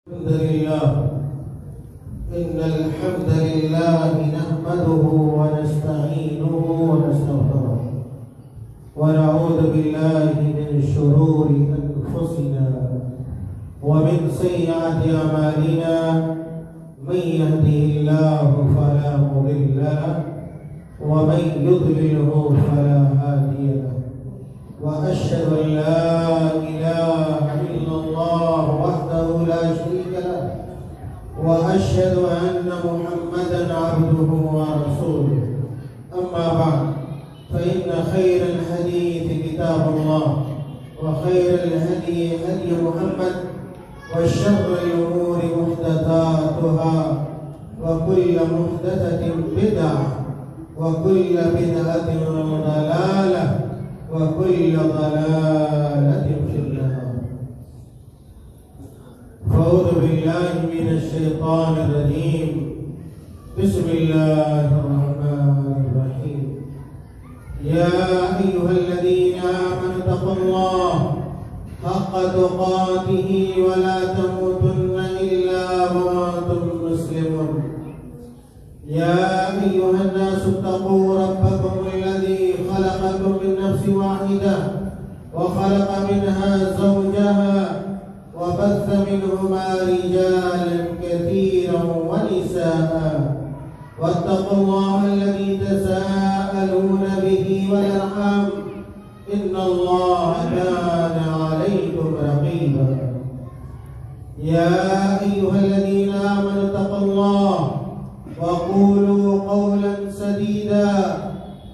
إن الحمد لله نحمده ونستعينه ونستغفره ونعوذ بالله من شرور أنفسنا ومن سيئات أعمالنا من يهده الله فلا مضل له ومن يضلله فلا هادي له وأشهد أن لا إله إلا الله وحده لا شريك له وأشهد أن محمدا عبده ورسوله أما بعد فإن خير الحديث كتاب الله وخير الهدي هدي محمد وشر الأمور محدثاتها وكل محدثة بدعة وكل بدعة ضلالة وكل ضلالة في النار. أعوذ بالله من الشيطان الرجيم. بسم الله الرحمن الرحيم. يا أيها الذين آمنوا اتقوا الله حق تقاته ولا تموتن إلا وأنتم مسلمون. يا أيها الناس اتقوا ربكم الذي خلقكم من نفس واحدة وخلق منها زوجها وبث منهما رجالا كثيرا ونساء واتقوا الله الذي تساءلون به والأرحام إن الله كان عليكم رقيبا. يا أيها الذين آمنوا اتقوا الله وقولوا قولا سديدا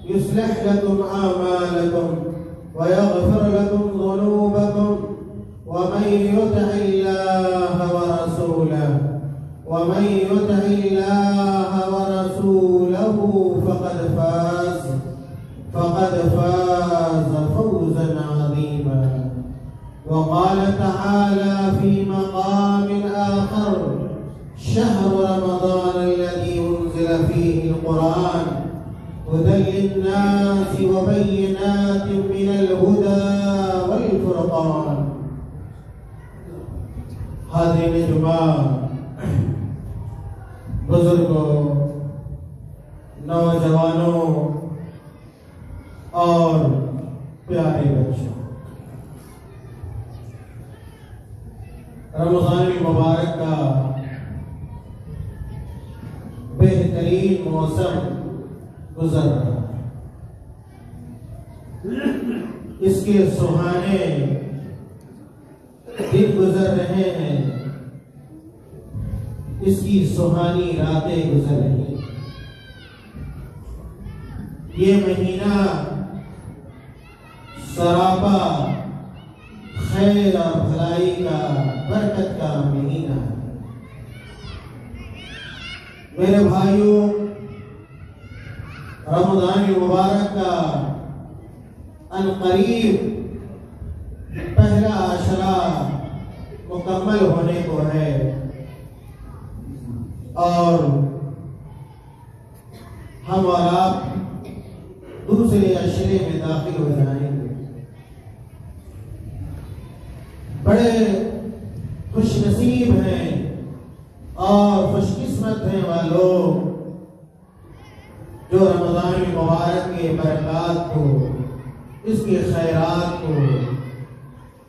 يصلح لكم أعمالكم ويغفر لكم ذنوبكم ومن يطع الله ورسوله فقد فاز فوزا عظيما. وقال تعالى في مقام آخر: شهر رمضان الذي أنزل فيه القرآن هدى للناس وبينات من الهدى والفرقان. حاضرین جمعہ، بزرگوں، نوجوانوں اور پیارے بچوں، رمضان المبارک کا بہترین موسم گزر رہا ہے. اس کے سہانے دن گزر رہے ہیں، اس کی سہانی راتیں گزر رہی ہیں. یہ مہینہ سراپا خیر اور بھلائی کا، برکت کا مہینہ ہے. میرے بھائیوں، رمضان المبارک کا عنقریب پہلا عشرہ مکمل ہونے کو ہے اور ہم اور آپ دوسرے عشرے میں داخل ہو جائیں گے. بڑے خوش نصیب ہیں اور خوش قسمت ہیں وہ لوگ جو رمضان المبارک کے برکات کو، اس کے خیرات کو،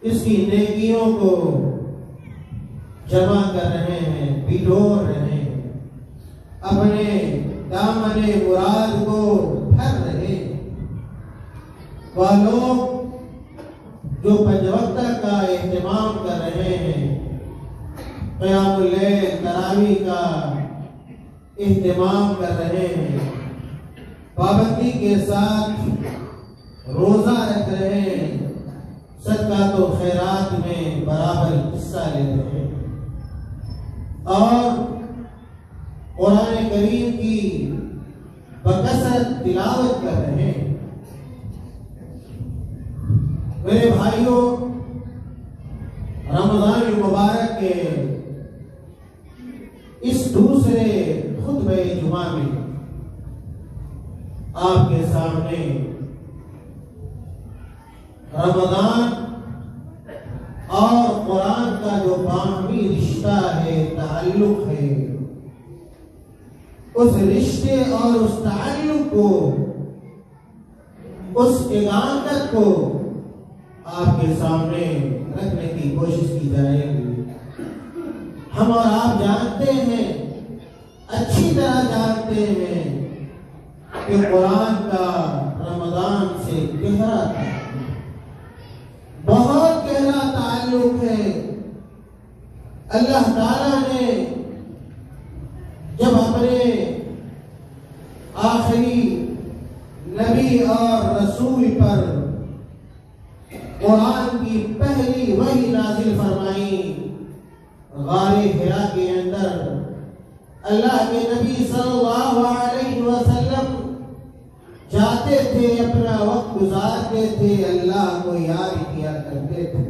اس کی نیکیوں کو جمع کر رہے ہیں، بٹور رہے ہیں، اپنے دامن مراد کو بھر رہے ہیں. وہ لوگ جو پنج وقت کا اہتمام کر رہے ہیں، قیام اللیل، تراویح کا اہتمام کر رہے ہیں، پابندی کے ساتھ روزہ رکھ رہے ہیں، صدقات و خیرات میں برابر حصہ لے رہے ہیں اور قرآن کریم کی بکثرت تلاوت کر رہے ہیں. میرے بھائیوں، رمضان المبارک کے اس دوسرے خطبہ جمعہ میں آپ کے سامنے رمضان اور قرآن کا جو باہمی رشتہ ہے تعلق ہے، اس رشتے اور اس تعلق کو، اس علاقت کو آپ کے سامنے رکھنے کی کوشش کی جائے گی۔ ہم اور آپ جانتے ہیں، اچھی طرح جانتے ہیں کہ قرآن کا رمضان سے گہرا بہت گہرا تعلق ہے۔ اللہ تعالیٰ نے جب اپنے آخری نبی اور رسول پر قرآن کی پہلی وحی نازل فرمائی، غار حرا کے اندر اللہ کے نبی صلی اللہ علیہ وسلم جاتے تھے، اپنا وقت گزارتے تھے، اللہ کو یاد کیا کرتے تھے۔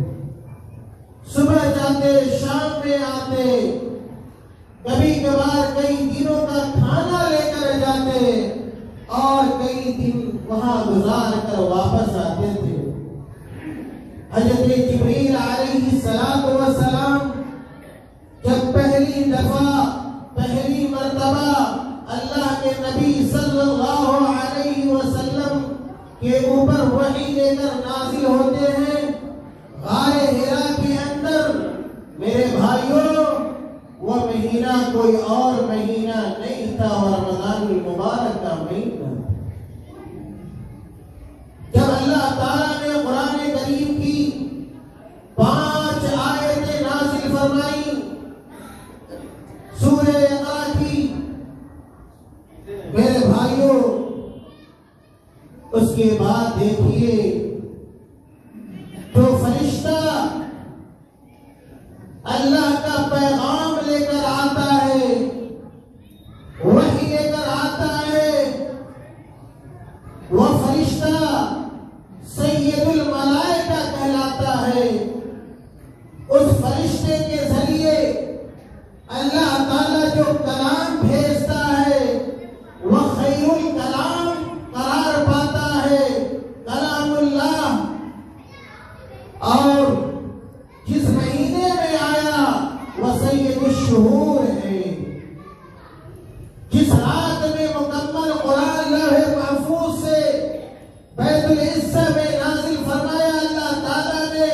صبح جاتے، شام میں آتے، کبھی کبھار کئی دنوں کا کھانا لے کر جاتے اور کئی دن وہاں گزار کر واپس آتے تھے۔ حضرت جبریل علیہ السلام جب پہلی دفعہ، پہلی مرتبہ اللہ کے نبی صلی اللہ علیہ وسلم کے اوپر وحی لے کر نازل ہوتے ہیں غار حرا کے اندر، میرے بھائیوں، وہ مہینہ کوئی اور مہینہ نہیں تھا، اور رمضان المبارک کا مہینہ۔ جب اللہ تعالیٰ نے قرآن کریم کی 5 آیتیں نازل فرمائی سورہ اقرا کی، میرے بھائیوں، اس کے بعد دیکھیے جو فرشتہ اللہ کا پیغام لے کر آتا ہے، وحی لے کر آتا ہے، وہ فرشتہ سید الملائکہ کہلاتا ہے۔ اس فرشتے کے ذریعے اللہ تعالیٰ جو کلام بھیجتا ہے وہ خیر الکلام قرار پاتا ہے، کلام اللہ۔ اور جس مہینے میں آیا وہ سید الشہور ہے۔ جس رات میں مکمل قرآن لوح محفوظ سے بیت العزہ میں نازل فرمایا اللہ تعالیٰ نے،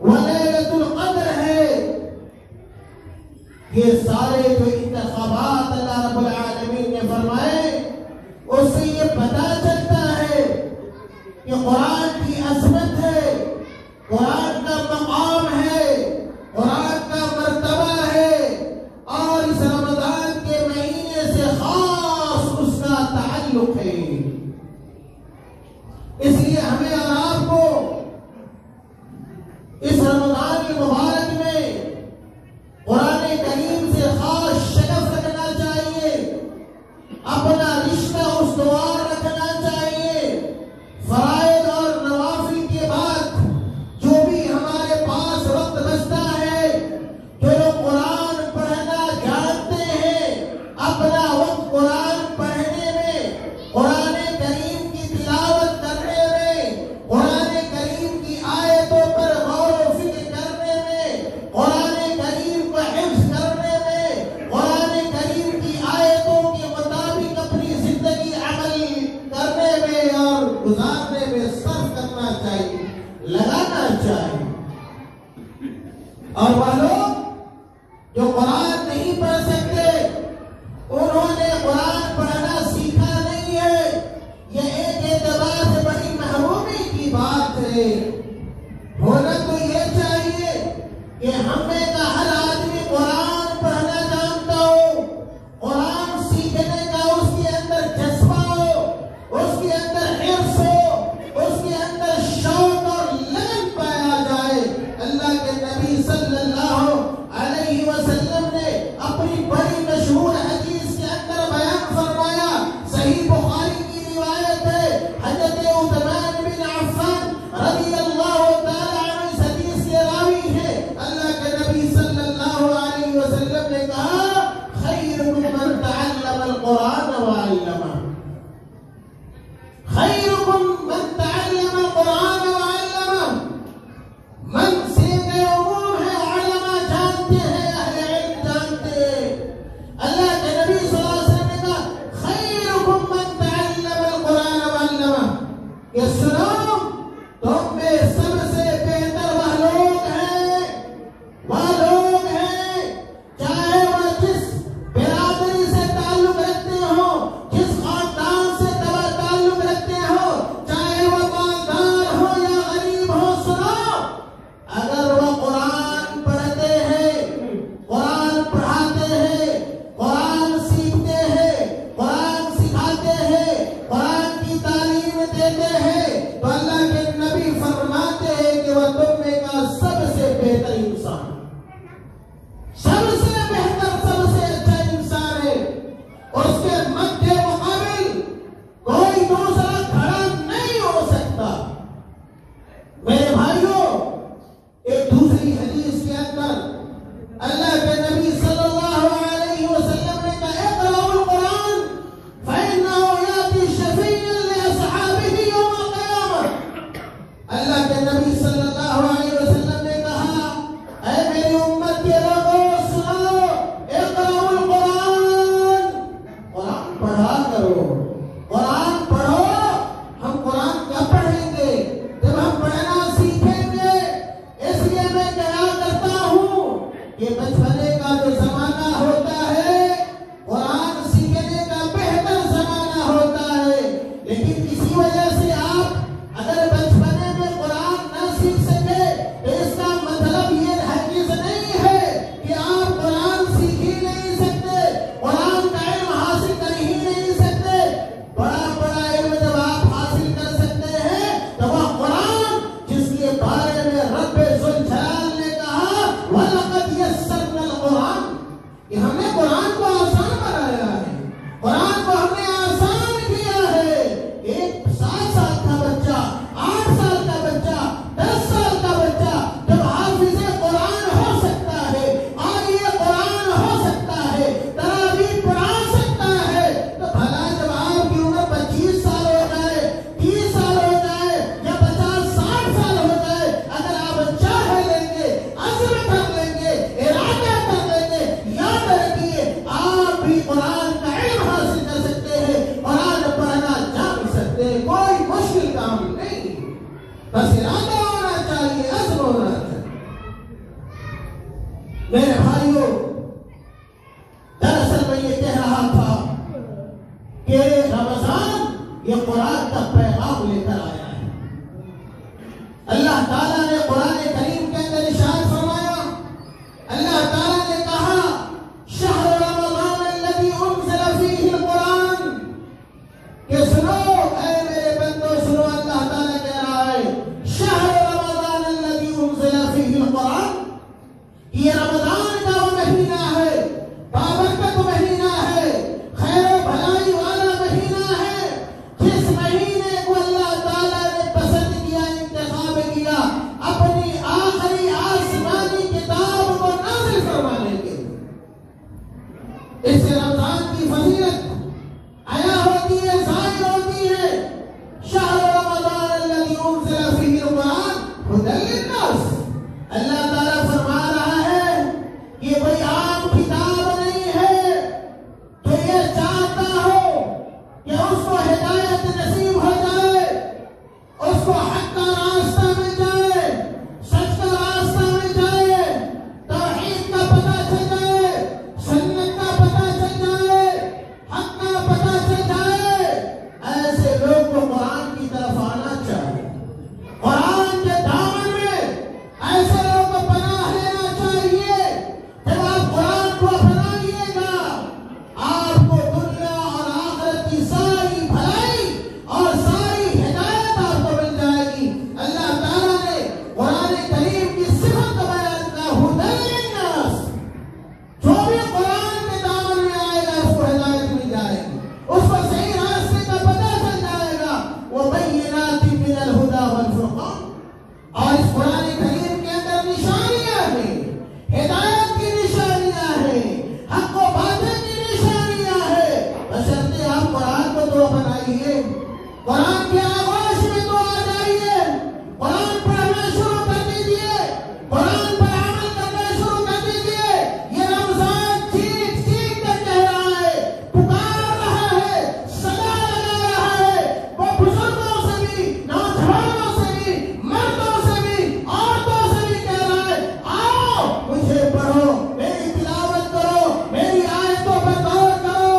وہ لیلۃ القدر ہے۔ یہ سارے جو انتخابات اللہ رب العالمین نے فرمائے، اس سے یہ پتہ چلتا ہے کہ قرآن کی عظمت ہے، قرآن کا مقام ہے، قرآن کا مرتبہ ہے، اور اس رمضان کے مہینے سے خاص اس کا تعلق ہے۔ اس لیے ہمیں اور آپ کو اس رمضان المبارک میں قرآن کریم سے خاص شغف رکھنا چاہیے، اپنا رشتہ استوار رکھنا چاہیے۔ فرائض اور نوافل کے بعد جو بھی ہمارے پاس وقت بچتا ہے، جو لوگ قرآن پڑھنا جانتے ہیں، اپنا وقت قرآن پڑھنے میں، قرآن کریم کی تلاوت کرنے میں، قرآن کریم کی آیتوں پر غور و فکر کرنے میں، قرآن کریم کو حفظ کرنے میں، قرآن کریم کی آیتوں کے مطابق اپنی زندگی عمل کرنے میں اور گزارنے میں صرف کرنا چاہیے، لگانا چاہیے۔ اور وہ لوگ جو قرآن نہیں پڑھ سکتے، انہوں نے قرآن پڑھنا سیکھا نہیں ہے، یہ ایک اعتبار سے بڑی محرومی کی بات ہے۔ ہونا تو یہ چاہیے کہ ہم میں کا ہر آدمی قرآن پڑھنا جانتا ہو، قرآن سیکھنے کا اس کے اندر جذبہ ہو، اس کے اندر حرص ہو، اس کے اندر شوق اور لگن پایا جائے۔ اللہ کے نبی صلی اللہ علیہ وسلم نے اپنی بڑی مشہور حدیث کے اندر بیان فرمایا، صحیح بخاری کی روایت ہے، حضرت عثمان بن عفان رضی اللہ تعالی عنہ اس حدیث کے راوی ہیں۔ اللہ کے نبی صلی اللہ علیہ وسلم نے کہا، خیرکم من تعلم القرآن وعلمہ، خیرکم من تعلم القرآن وعلمہ۔ من سے عموم ہے، علماء جانتے ہیں، اہل علم جانتے کہ بچپنے کا جو زمانہ ہوتا ہے قرآن سیکھنے کا بہتر زمانہ ہوتا ہے، لیکن اسی وجہ سے آپ اگر بچپنے میں قرآن نہ سیکھ سکے تو اس کا مطلب یہ ہرگز نہیں ہے کہ آپ قرآن سیکھ ہی نہیں سکتے، قرآن کا علم حاصل کر ہی نہیں سکتے۔ بڑا بڑا علم جب آپ حاصل کر سکتے ہیں تو وہ قرآن جس کے بارے میں رب ذوالجلال نے کہا وَلَقَدْ يَسَّرْنَا الْقُرْآنَ، کہ ہم نے قرآن کو آسان بنایا ہے، قرآن کو ہم نے آسان کیا ہے۔ ایک 7 سال کا بچہ، 8 سال کا بچہ، 10 سال کا بچہ جب حافظ قرآن ہو سکتا ہے، قاری قرآن ہو سکتا ہے، تراویح پڑھا سکتا ہے، تو بھلا جب آپ کی عمر 25 سال ہو جائے، 30 سال ہو جائے یا 50-60 سال ہو جائے، اگر آپ چاہ لیں گے، عزم کر لیں گے، ارادہ کر لیں گے، یاد رکھیے آپ بھی قرآن کا علم حاصل کر سکتے ہیں، قرآن پڑھنا جان سکتے ہیں، کوئی مشکل کام نہیں، بس ارادہ ہونا چاہیے، عزم ہونا چاہیے۔ میرے بھائیوں، دراصل میں یہ کہہ رہا تھا کہ رمضان یہ قرآن کا پیغام لے کر آیا ہے۔ اللہ تعالیٰ نے قرآن کریم کے اندر ارشاد فرمایا، اللہ تعالیٰ نے کہا شہر رمضان الذی انزل فیہ القرآن، کہ سنو اے میرے بندو سنو، اللہ تعالیٰ کہہ رہا ہے شہر رمضان الذی انزل فیہ القرآن، یہ رمضان کا وہ مہینہ ہے، بابرکت مہینہ ہے، خیر و بھلائی والا مہینہ ہے، جس مہینے کو اللہ تعالیٰ نے پسند کیا، انتخاب کیا اپنی آخری آسمانی کتاب کو نازل فرمانے کے لیے۔ اس سے رمضان کی فضیلت عیا ہوتی ہے، ظاہر ہوتی ہے۔ شہر رمضان الذی انزل فیہ القرآن ھدی للناس، اللہ تعالیٰ فرما رہا ہے یہ کوئی عام کتاب نہیں ہے جو یہ چاہتا ہو کہ اس کو ہدایت نصیب ہو جائے، اس کو حق کا راستہ مل جائے، سچ کا راستہ مل جائے، توحید کا پتہ چل جائے، سنت کا پتہ چل جائے، حق کا پتہ چل جائے۔ ایسے لوگ کو قرآن کی طرف آنا چاہیے، قرآن کے دامن میں ایسے لوگ کو پناہ لینا چاہیے۔ جب آپ قرآن کو اپنائیے گا، آپ کو دنیا اور آخرت کی ساری بھلائی اور ساری ہدایت آپ کو مل جائے گی۔ اللہ تعالیٰ نے قرآن کریم کی صفت کا بیان کیا، ھدی للناس، جو بھی قرآن کے دامن میں آئے گا اس کو ہدایت مل جائے گی، اس کو صحیح راستے کا پتہ چل جائے گا۔ وَبَيِّنَاتٍ مِّنَ الْهُدَىٰ وَالْفُرْقَانِ، اور اس قرآن کریم کے اندر نشانیاں ہیں، ہدایت کی نشانیاں ہیں، حق و باطل کی نشانیاں ہیں، بشرطے آپ قرآن کو تو اپنائیے، قرآن کے آغوش میں تو آ جائیے، قرآن پڑھنا شروع کر دیجیے، قرآن پر عمل کرنا شروع کر دیجیے۔ یہ رمضان چیخ چیخ کر کہہ رہا ہے، پکار رہا ہے، صدا لگا رہا ہے، وہ بزرگوں سے بھی، نوجوانوں سے بھی، مردوں سے بھی، عورتوں سے بھی کہہ رہا ہے آؤ مجھے پڑھو، میری تلاوت کرو، میری آیتوں پر غور کرو،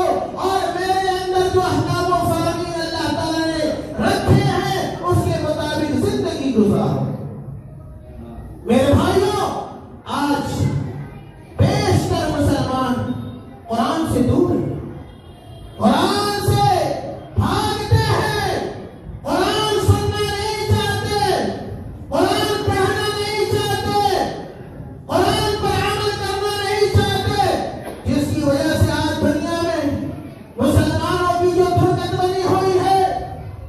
اور میرے اندر جو احکام و فرامین اللہ تعالیٰ نے رکھے ہیں اس کے مطابق زندگی گزارو۔ میرے بھائیوں، آج بیشتر مسلمان قرآن سے دور ہیں، قرآن سے بھاگتے ہیں، قرآن سننا نہیں چاہتے، قرآن پڑھنا نہیں چاہتے، قرآن پر عمل کرنا نہیں چاہتے، جس کی وجہ سے آج دنیا میں مسلمانوں کی جو درگت بنی ہوئی ہے،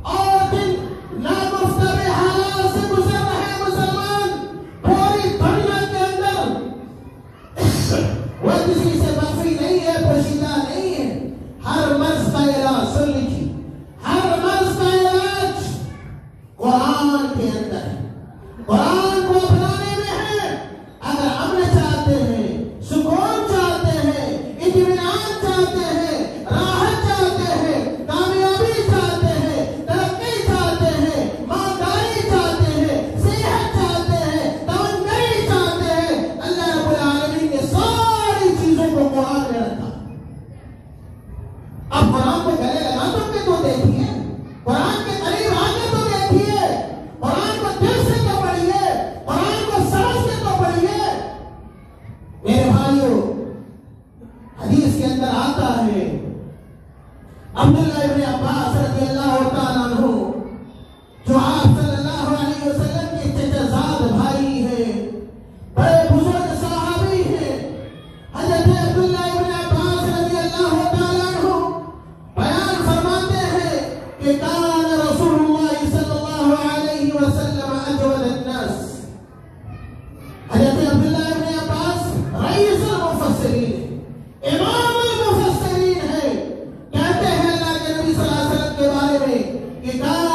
اور جن ناگفتہ حالات سے گزر رہے مسلمان پوری دنیا کے اندر، وہ کسی سے مخفی نہیں ہے، پوشیدہ نہیں ہے۔ ہر مرض کا علاج سن لیجیے، ہر مرض کا علاج قرآن کے اندر ہے، قرآن کو اپنانے میں ہے۔ اگر امن چاہتے ہیں، سکون چاہتے ہیں، اطمینان چاہتے ہیں، راحت چاہتے ہیں، کامیابی چاہتے ہیں، ترقی چاہتے ہیں، مالداری چاہتے ہیں، صحت چاہتے ہیں، تمنائی چاہتے ہیں، اللہ رب العالمین کے بھائیوں حدیث کے اندر آتا ہے عبداللہ ابن عباس رضی اللہ تعالیٰ عنہ جو آپ صلی اللہ علیہ وسلم کے چچازاد بھائی ہیں، بڑے بزرگ صحابی ہیں، حضرت عبداللہ ابن عباس رضی اللہ تعالیٰ عنہ بیان فرماتے ہیں کہ کان رسول اللہ صلی اللہ علیہ وسلم اجود الناس۔ حضرت عبداللہ ابن عباس رئیس المفسرین، امام المفسرین ہے، کہتے ہیں اللہ کے نبی صلی اللہ علیہ وسلم کے بارے میں کہ کان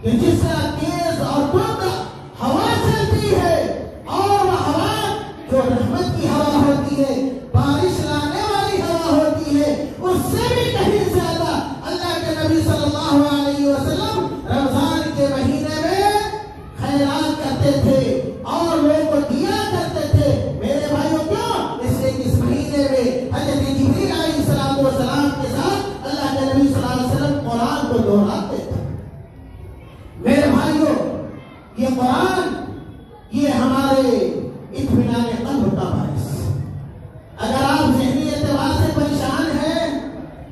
کہ جس طرح تیز اور تند ہوا چلتی ہے اور وہ ہوا جو رحمت کی ہوا ہوتی ہے، بارش لانے والی ہوا ہوتی ہے، اس سے بھی کہیں زیادہ اللہ کے نبی صلی اللہ علیہ وسلم رمضان کے مہینے میں خیرات کرتے تھے اور لوگوں کو دیا کرتے تھے۔ میرے بھائیوں کیوں؟ اس لیے اس مہینے میں حضرت جبریل علیہ السلام کے ساتھ اللہ کے نبی صلی اللہ علیہ وسلم قرآن کو دہراتے تھے۔ میرے بھائیوں، یہ قرآن یہ ہمارے اطمینان قلب کا باعث۔ اگر آپ ذہنی اعتبار سے پریشان ہیں،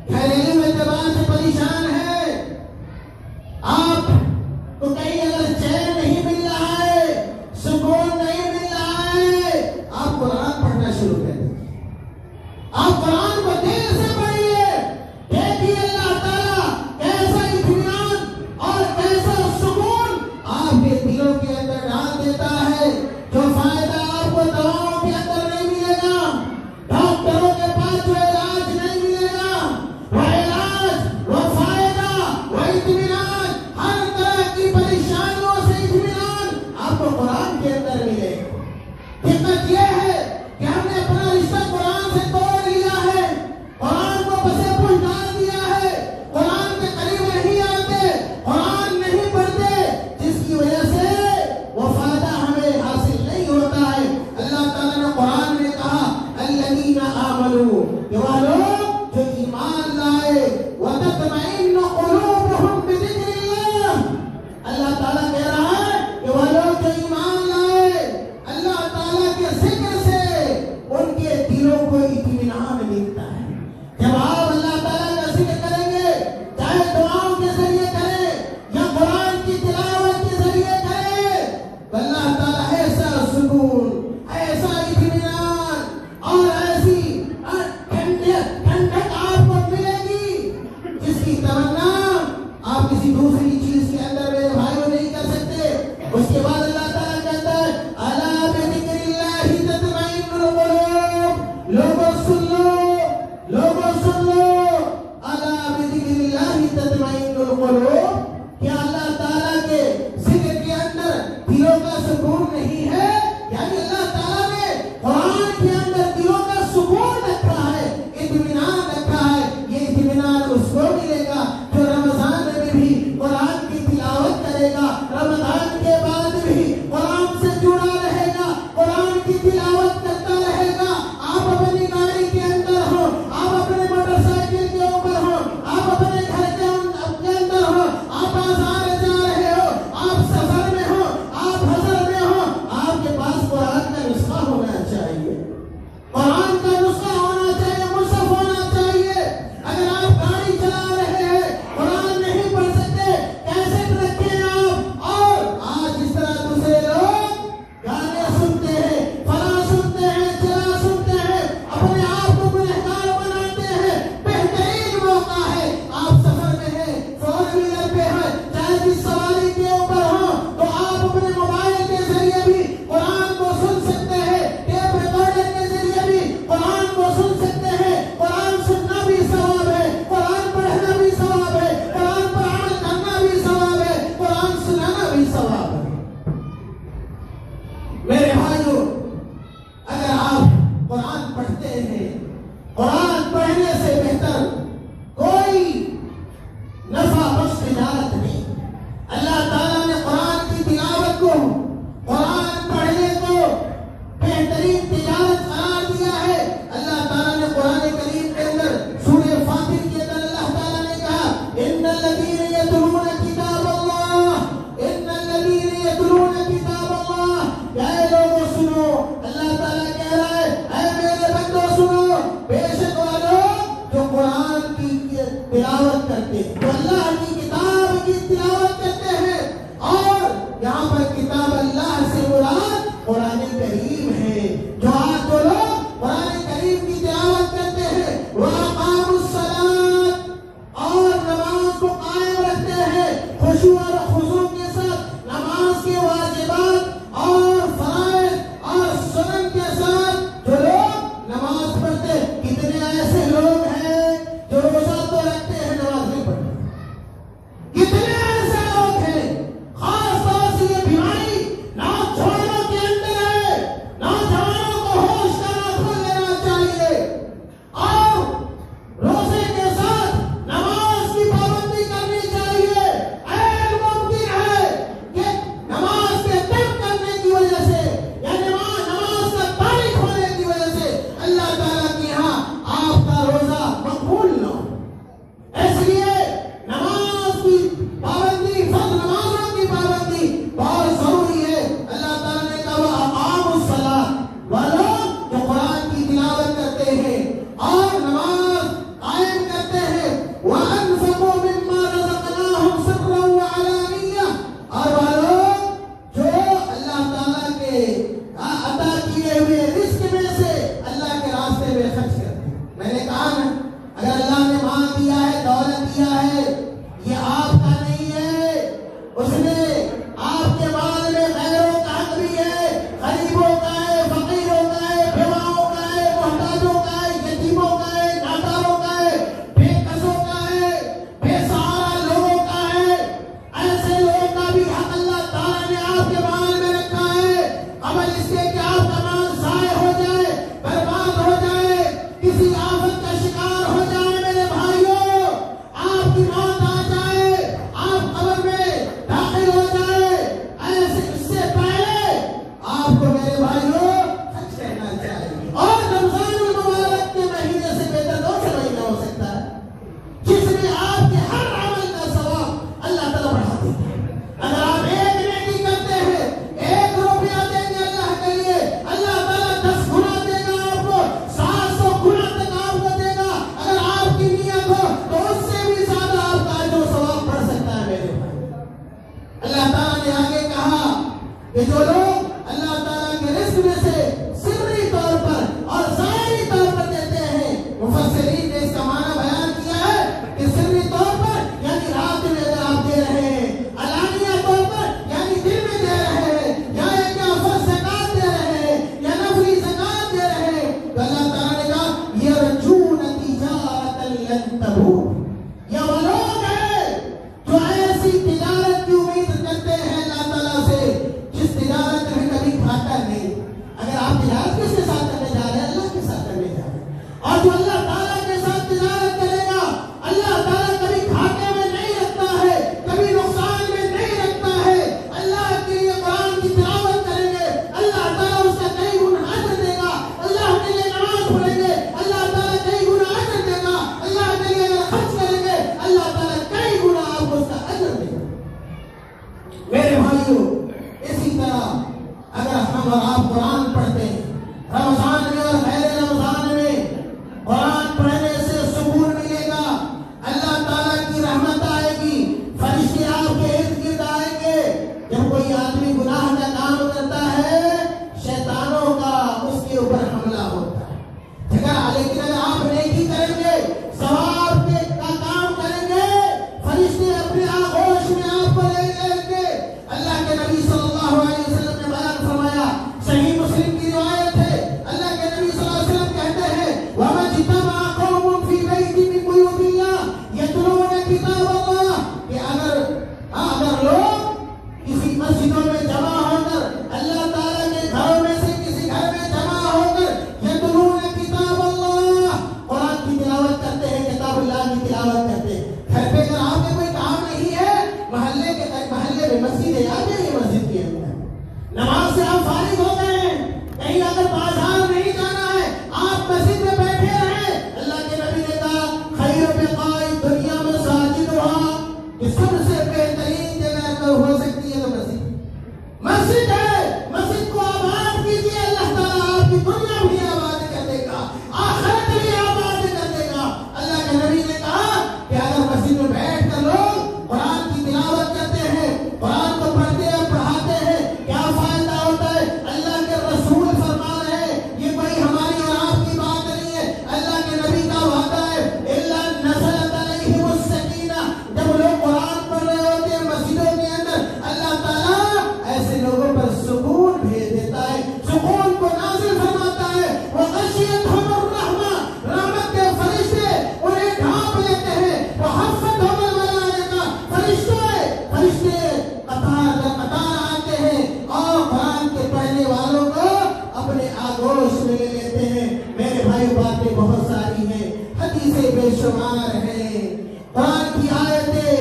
گھریلو اعتبار سے پریشان ہیں، آپ کو کہیں اگر چین نہیں مل رہا ہے، سکون نہیں مل رہا ہے، آپ قرآن پڑھنا شروع کر دیں۔ آپ قرآن کو دل سے پڑھیے، دیکھیے اللہ تعالیٰ کیسا اطمینان اور کیسا سکون آپ کے دلوں کے اندر ڈال دیتا ہے، جو فائدہ آپ کو دواؤں کے اندر نہیں ملے گا، ڈاکٹروں کے پاس جو علاج نہیں ملے گا، وہ علاج، وہ فائدہ، وہ اطمینان، ہر طرح کی پریشانیوں سے اطمینان آپ کو قرآن کے اندر ملے گا۔ حکمت یہ ہے کہ ہم نے اپنا رشتہ قرآن سے توڑ لیا ہے، قرآن کو پسے پوچھ ڈال دیا ہے، قرآن کے قریب نہیں آتے، قرآن نہیں پڑھتے، جس کی وجہ سے وہ فائدہ ہمیں حاصل نہیں ہوتا ہے۔ اللہ تعالیٰ نے قرآن میں کہا الذین آمنوا، کہ وہ لوگ جو ایمان لائے، وتطمئن قلوبہم بذکر اللہ، اللہ تعالیٰ کہہ رہا ہے کہ وہ لوگ جو ایمان لائے اللہ تعالیٰ کے ذکر سے ان کے دلوں کو اطمینان ملتا ہے۔ جب آپ اللہ تعالیٰ کا ذکر کریں گے، چاہے دعاؤں کے ذریعے کریں یا قرآن کی تلاوت کے ذریعے کریں، تو اللہ تعالیٰ ایسا سکون، ایسا اطمینان اور ایسی ٹھنڈک آپ کو ملے گی جس کی تمنا آپ کسی دوسری چیز کے اندر میرے بھائیوں نہیں کر سکتے۔ اس کے بعد اللہ تعالیٰ کہتا ہے الا بذکر اللہ تطمئن القلوب، لوگوں سن لو، لوگوں سن لو، الا بذکر اللہ تطمئن القلوب، کیا اللہ تعالیٰ کے ذکر کے اندر دلوں کا سکون نہیں ہے؟ یعنی اللہ تعالیٰ نے قرآن کے اندر دلوں کا سکون رکھا ہے، اطمینان رکھا ہے۔ یہ اطمینان اس کو ملے گا جو رمضان میں بھی قرآن کی تلاوت کرے گا، رمضان کے بعد بھی قرآن سے جڑا رہے گا، قرآن کی تلاوت کرتا رہے گا۔ آپ اپنی گاڑی کے اندر ہو، آپ اپنے موٹر سائیکل کے اوپر ہو، آپ اپنے گھر کے اندر ہو، آپ بازار جا رہے ہو، آپ سفر میں ہو، آپ حضر میں ہو، آپ کے پاس قرآن کا نسخہ ہونا چاہیے، قرآن کا نسخہ ہونا چاہیے، مصحف ہونا چاہیے۔ اگر آپ گاڑی چلا رہے ہیں، قرآن نہیں پڑھ سکتے، کیسٹ رکھیں آپ، اور آج اس طرح دوسرے لوگ گانے سنتے ہیں، فلاں سنتے ہیں، چلا سنتے ہیں، اپنے آپ کو گنہگار بناتے ہیں۔ بہترین موقع ہے، آپ سفر میں ہیں، فور ویلر پہ ہیں، چاہے جس سواری کے اوپر ہو، تو آپ اپنے موبائل کے ذریعے بھی قرآن کو سن سکتے ہیں، ٹیپ ریکارڈر کے ذریعے بھی قرآن کو سن سکتے ہیں۔ قرآن سننا بھی ثواب ہے، قرآن پڑھنا بھی ثواب ہے، قرآن پر عمل کرنا بھی ثواب ہے، قرآن سنانا بھی ثواب ہے۔ میرے بھائیوں، اگر آپ قرآن پڑھتے ہیں، قرآن پڑھنے سے بہتر کوئی نفع بخش تجارت نہیں۔ اللہ تعالیٰ نے قرآن کی تلاوت کو، قرآن پڑھنے کو بہترین تجارت قرار دیا ہے۔ اللہ تعالیٰ نے قرآن کریم کے اندر سورہ فاطر کے اندر اللہ تعالیٰ نے کہا ان الذین یتلون کتاب اللہ، ان الذین یتلون کتاب اللہ، اے لوگوں سنو، اللہ تعالیٰ کہہ رہا ہے اے میرے بندوں سنو، بے شک وہ لوگ جو قرآن کی تلاوت کرتے ہیں، جو اللہ کی کتاب کی تلاوت کرتے ہیں، اور یہاں پر کتاب اللہ سے مراد قرآن کریم ہے۔ جو آج جو لوگ قرآن کریم کی تلاوت کرتے ہیں، وَأَقَامُوا الصَّلَاةَ، اور نماز کو قائم رکھتے ہیں، خشوع اور خضوع کے ساتھ نماز کے واجبات اور فرائض اور سنن کے ساتھ جو لوگ نماز پڑھتے، کتنے ایسے لوگ ہیں جو روزہ تو رکھتے ہیں، نماز نہیں پڑھتے، کتنے ایسے لوگ ہیں کہ جو لوگ اللہ تعالیٰ کے رزق میں سے سری طور پر اور ظاہری طور پر دیتے ہیں، مفسرین نے اس کا معنی بیان کیا ہے کہ سری طور پر یعنی رات میں اگر آپ دے رہے ہیں، علانیہ طور پر یعنی دل میں دے رہے ہیں، یا ایک فرض زکات دے رہے ہیں یا نفلی زکات دے رہے ہیں، تو اللہ تعالیٰ نے کہا یرجون تجارتا لن تبور، یا وہ لوگ ہیں جو ایسی تجارت کی امید کرتے ہیں اللہ تعالیٰ سے جس تجارت میں کبھی گھاٹا نہیں۔ اگر آپ تجارت کس کے ساتھ کرنے جا رہے ہیں؟ اللہ کے ساتھ کرنے جا رہے ہیں، اور جو اللہ تعالیٰ کے ساتھ تجارت کرے گا اللہ تعالیٰ کبھی گھاٹے میں نہیں رکھتا ہے، کبھی نقصان میں نہیں رکھتا ہے۔ اللہ کے لیے قرآن کی تلاوت کریں گے، اللہ تعالیٰ اس کا کئی گنا اجر دے گا۔ اللہ کے لیے نماز پڑھیں گے، اللہ تعالیٰ کئی گنا اجر دے گا۔ اللہ کے لیے اگر خرچ کریں گے اللہ تعالیٰ کئی گنا آپ کو اس کا اجر دے گا۔ میرے بھائیوں، اسی طرح اگر ہم اور آپ قرآن پڑھتے ہیں رمضان میں اور غیر رمضان میں، قرآن پڑھنے سے سکون ملے گا، اللہ تعالیٰ کی رحمت آئے گی، فرشتے آپ کے ارد گرد آئیں گے۔ جب کوئی آدمی گناہ کا کام کرتا ہے شیطانوں کا اس کے اوپر حملہ ہوتا ہے، لیکن اگر آپ نیکی کریں گے، ثواب کا کام کریں گے، فرشتے اپنے آغوش میں آپ کو لے لیں گے۔ اللہ کے نبی صلی اللہ علیہ وسلم نے بیان فرمایا، صحیح مسلم کی روایت ہے، اللہ کے نبی صلی اللہ علیہ وسلم کہتے ہیں وَمَا اجْتَمَعَ قَوْمٌ فِي بَيْتٍ مِّن بُيُوتِ اللَّهِ يَتْلُونَ كِتَابَ اللَّهِ، کہ اگر لوگ کسی مسجدوں میں جمع ہو کر اللہ تعالیٰ کے گھروں میں سے کسی گھر میں جمع ہو کر یتلون کتاب اللہ، قرآن کی تلاوت کرتے ہیں، کتاب اللہ کی تلاوت کرتے ہیں۔ گھر پہ اگر آپ کے کوئی کام نہیں ہے، محلے میں مسجد ہے، آ جائیے مسجد کے اندر، نماز سے آپ فارغ ہو گئے ہیں، کہیں اگر بازار نہیں جانا ہے آپ مسجد میں بیٹھے رہیں۔ اللہ کے نبی نے کہا خیر بقاء الدنیا مساجدها، کہ سب سے بہترین جگہ اگر ہو سکتی ہے تو مسجد ہے، مسجد کو آباد کیجیے، اللہ تعالیٰ آپ کی دنیا بھی آباد کر دے گا، آخرت بھی آباد کر دے گا۔ اللہ کے نبی نے کہا کہ اگر مسجد میں بیٹھ کر لوگ قرآن کی تلاوت کرتے ہیں، قرآن کو پڑھتے ہیں پڑھاتے ہیں، کیا فائدہ ہوتا ہے؟ اللہ کے رسول فرما رہے ہیں، یہ کوئی ہماری اور آپ کی بات نہیں ہے، اللہ کے نبی کا وعدہ ہے اِلَّا نَزَلَتْ عَلَيْهِمُ السَّکِینَہ، جب لوگ قرآن پڑھ رہے ہوتے ہیں مسجدوں کے اندر اللہ تعالیٰ ایسے لوگوں پر سکون بھیج دیتا ہے، سکون کو نازل فرماتا ہے۔ وَغَشِيَتْهُمُ الرَّحْمَةُ، رحمت کے فرشتے انہیں ڈھانپ لیتے ہیں۔ وَحَفَّتْهُمُ الْمَلَائِکَةُ، فرشتے قطار در قطار آتے ہیں اور قرآن کے پڑھنے والوں کو اپنے آغوش میں لے لیتے ہیں۔ میرے بھائی باتیں بہت ساری ہیں، حدیثیں بے شمار ہیں، قرآن کی آیتیں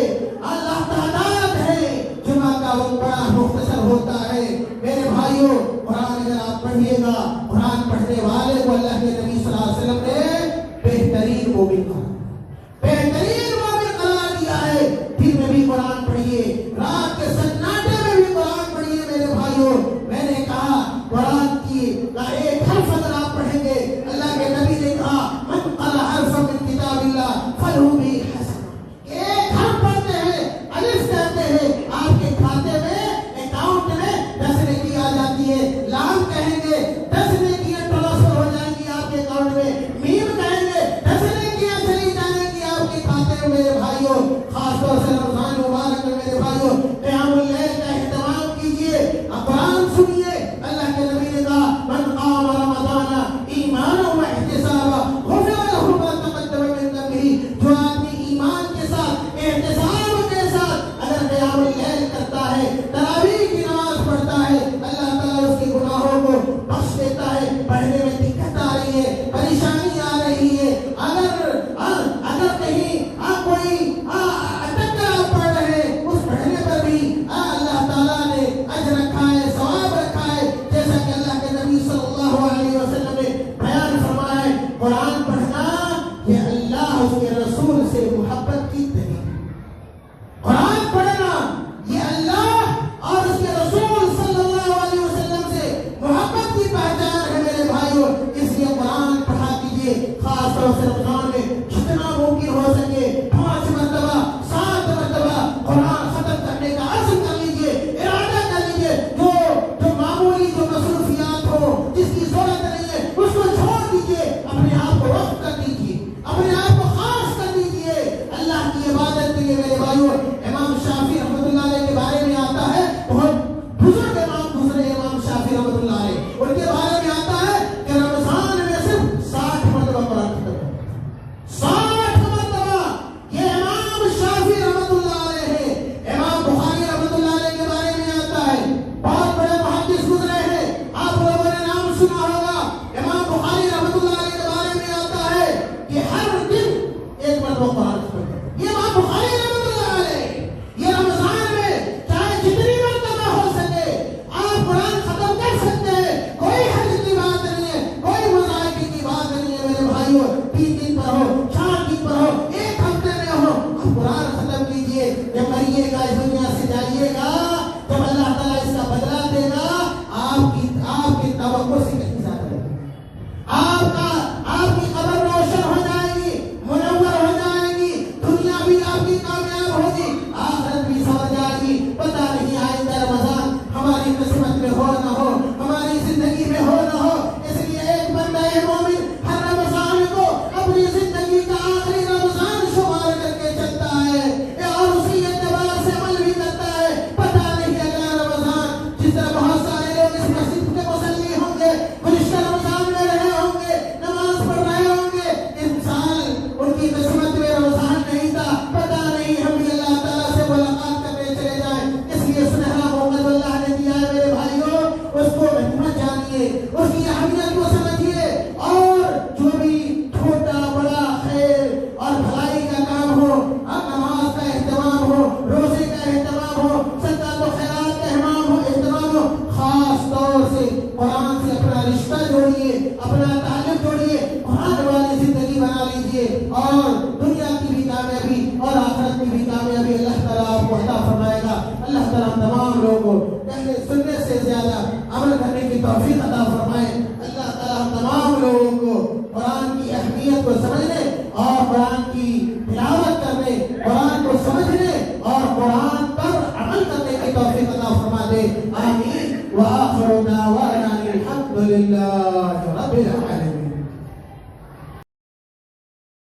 اللہ تعداد ہے، جمعہ کا وقت بڑا مختصر ہوتا ہے۔ میرے بھائیوں، قرآن اگر آپ پڑھیے گا، قرآن پڑھنے والے کو اللہ کے نبی صلی اللہ علیہ وسلم نے بہترین مومن قرار دیا ہے۔ دن میں بھی قرآن پڑھیے، رات کے سناٹے میں بھی قرآن پڑھیے۔ میرے بھائیوں، میں نے کہا قرآن کی ایک حرف اگر آپ پڑھیں گے، اللہ کے نبی نے کہا من قرأ حرفا من کتاب اللہ فلہ بہ حسنہ، ایک حرف پڑھتے ہیں، الف کہتے ہیں، آپ کے کھاتے میں اکاؤنٹ میں 10 نیکی آ جاتی ہے۔ لام کہیں گے 10 نیکیاں ٹرانسفر ہو جائیں گی آپ کے اکاؤنٹ میں، میم کہیں گے 10 نیکیاں چلی جائیں گی آپ کے کھاتے میں۔ میرے بھائیوں، خاص طور سے رمضان مبارک میں میرے بھائیوں قیام اللیل کا اہتمام کیجیے، قرآن سنیے۔ اللہ کے نبی نے کہا من قام رمضان ایمانا واحتسابا غفر له ما تقدم من ذنبه، جو آدمی ایمان کے ساتھ احتساب کے ساتھ اگر قیام اللیل کرتا ہے، تراویح کی نماز پڑھتا ہے، اللہ تعالیٰ اس کے گناہوں کو بخش دیتا ہے۔ پڑھنے میں دقت آ رہی ہے، پریشانی آ رہی ہے، اگر کہیں کوئی اٹک کر آپ پڑھ رہے ہیں، اس پڑھنے پر بھی اللہ تعالیٰ نے اجر رکھا ہے، ثواب رکھا ہے، جیسا کہ اللہ کے نبی صلی اللہ علیہ وسلم نے بیان فرمایا ہے۔ قرآن پڑھنا یہ اللہ اس کے رسول سے محبت کی دلیل، قرآن پڑھنا یہ اللہ اور اس کے رسول صلی اللہ علیہ وسلم سے محبت کی پہچان ہے۔ میرے بھائیوں، اس لیے قرآن پڑھا کیجیے، خاص طور سے رمضان میں جتنا ممکن ہو سکے 5 مرتبہ 7 مرتبہ قرآن ختم کرنے کا عزم کر لیجیے، ارادہ کر لیجیے۔ جو قرآن کی تلاوت کرنے، قرآن کو سمجھنے اور قرآن پر عمل کرنے کی توفیق عطا فرما دے. آمین. وآخر دعوانا الحمد للہ رب العالمین.